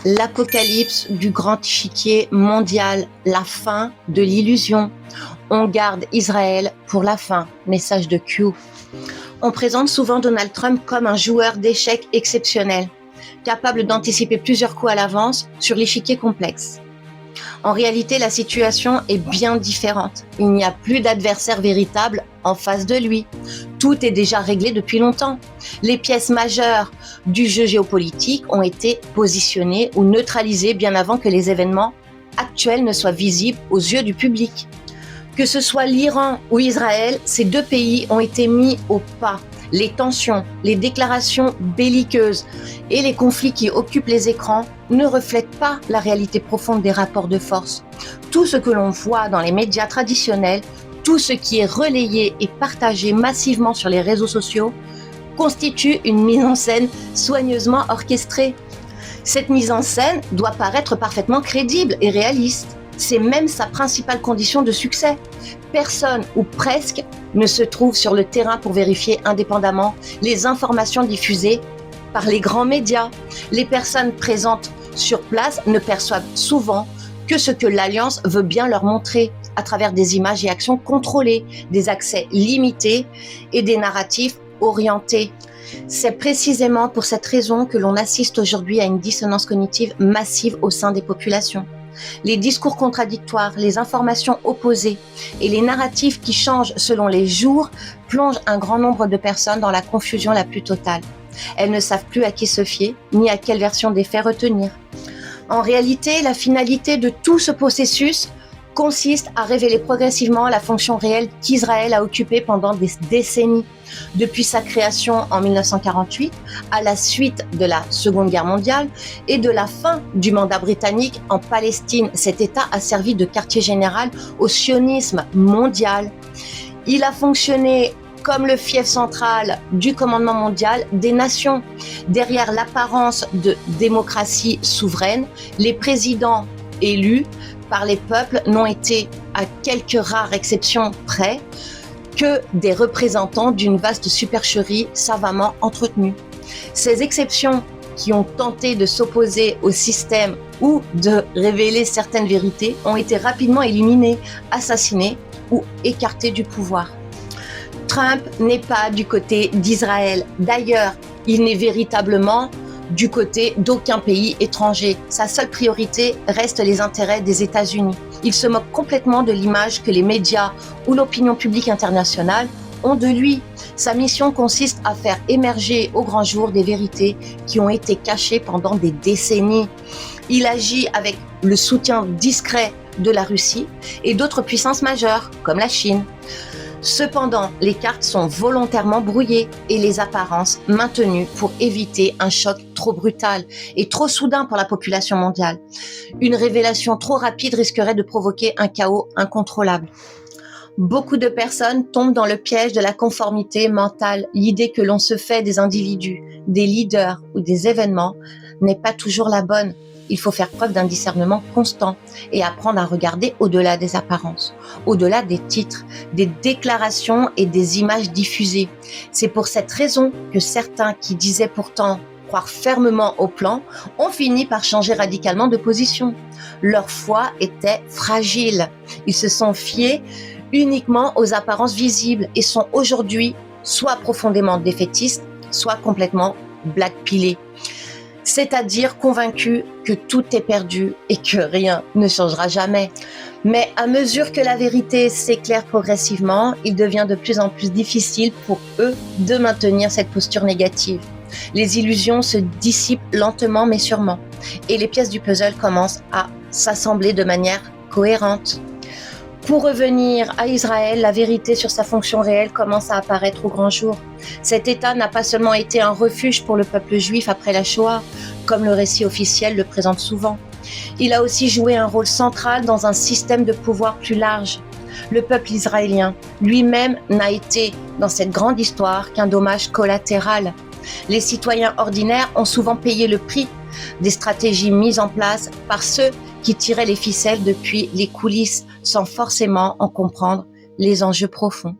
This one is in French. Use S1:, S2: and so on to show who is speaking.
S1: L'apocalypse du grand échiquier mondial, la fin de l'illusion. On garde Israël pour la fin. Message de Q. On présente souvent Donald Trump comme un joueur d'échecs exceptionnel, capable d'anticiper plusieurs coups à l'avance sur l'échiquier complexe. En réalité, la situation est bien différente. Il n'y a plus d'adversaire véritable en face de lui. Tout est déjà réglé depuis longtemps. Les pièces majeures du jeu géopolitique ont été positionnées ou neutralisées bien avant que les événements actuels ne soient visibles aux yeux du public. Que ce soit l'Iran ou Israël, ces deux pays ont été mis au pas. Les tensions, les déclarations belliqueuses et les conflits qui occupent les écrans ne reflètent pas la réalité profonde des rapports de force. Tout ce que l'on voit dans les médias traditionnels, tout ce qui est relayé et partagé massivement sur les réseaux sociaux, constitue une mise en scène soigneusement orchestrée. Cette mise en scène doit paraître parfaitement crédible et réaliste. C'est même sa principale condition de succès. Personne, ou presque, ne se trouve sur le terrain pour vérifier indépendamment les informations diffusées par les grands médias. Les personnes présentes sur place ne perçoivent souvent que ce que l'Alliance veut bien leur montrer à travers des images et actions contrôlées, des accès limités et des narratifs orientés. C'est précisément pour cette raison que l'on assiste aujourd'hui à une dissonance cognitive massive au sein des populations. Les discours contradictoires, les informations opposées et les narratifs qui changent selon les jours plongent un grand nombre de personnes dans la confusion la plus totale. Elles ne savent plus à qui se fier, ni à quelle version des faits retenir. En réalité, la finalité de tout ce processus consiste à révéler progressivement la fonction réelle qu'Israël a occupée pendant des décennies. Depuis sa création en 1948, à la suite de la Seconde Guerre mondiale et de la fin du mandat britannique en Palestine, cet État a servi de quartier général au sionisme mondial. Il a fonctionné comme le fief central du commandement mondial des nations. Derrière l'apparence de démocratie souveraine, les présidents élus par les peuples n'ont été, à quelques rares exceptions près, que des représentants d'une vaste supercherie savamment entretenue. Ces exceptions qui ont tenté de s'opposer au système ou de révéler certaines vérités ont été rapidement éliminées, assassinées ou écartées du pouvoir. Trump n'est pas du côté d'Israël. D'ailleurs, il n'est véritablement du côté d'aucun pays étranger. Sa seule priorité reste les intérêts des États-Unis. Il se moque complètement de l'image que les médias ou l'opinion publique internationale ont de lui. Sa mission consiste à faire émerger au grand jour des vérités qui ont été cachées pendant des décennies. Il agit avec le soutien discret de la Russie et d'autres puissances majeures, comme la Chine. Cependant, les cartes sont volontairement brouillées et les apparences maintenues pour éviter un choc trop brutal et trop soudain pour la population mondiale. Une révélation trop rapide risquerait de provoquer un chaos incontrôlable. Beaucoup de personnes tombent dans le piège de la conformité mentale. L'idée que l'on se fait des individus, des leaders ou des événements n'est pas toujours la bonne. Il faut faire preuve d'un discernement constant et apprendre à regarder au-delà des apparences, au-delà des titres, des déclarations et des images diffusées. C'est pour cette raison que certains qui disaient pourtant croire fermement au plan ont fini par changer radicalement de position. Leur foi était fragile. Ils se sont fiés uniquement aux apparences visibles et sont aujourd'hui soit profondément défaitistes, soit complètement blackpillés. C'est-à-dire convaincus que tout est perdu et que rien ne changera jamais. Mais à mesure que la vérité s'éclaire progressivement, il devient de plus en plus difficile pour eux de maintenir cette posture négative. Les illusions se dissipent lentement mais sûrement, et les pièces du puzzle commencent à s'assembler de manière cohérente. Pour revenir à Israël, la vérité sur sa fonction réelle commence à apparaître au grand jour. Cet État n'a pas seulement été un refuge pour le peuple juif après la Shoah, comme le récit officiel le présente souvent. Il a aussi joué un rôle central dans un système de pouvoir plus large. Le peuple israélien lui-même n'a été, dans cette grande histoire, qu'un dommage collatéral. Les citoyens ordinaires ont souvent payé le prix des stratégies mises en place par ceux qui tiraient les ficelles depuis les coulisses sans forcément en comprendre les enjeux profonds.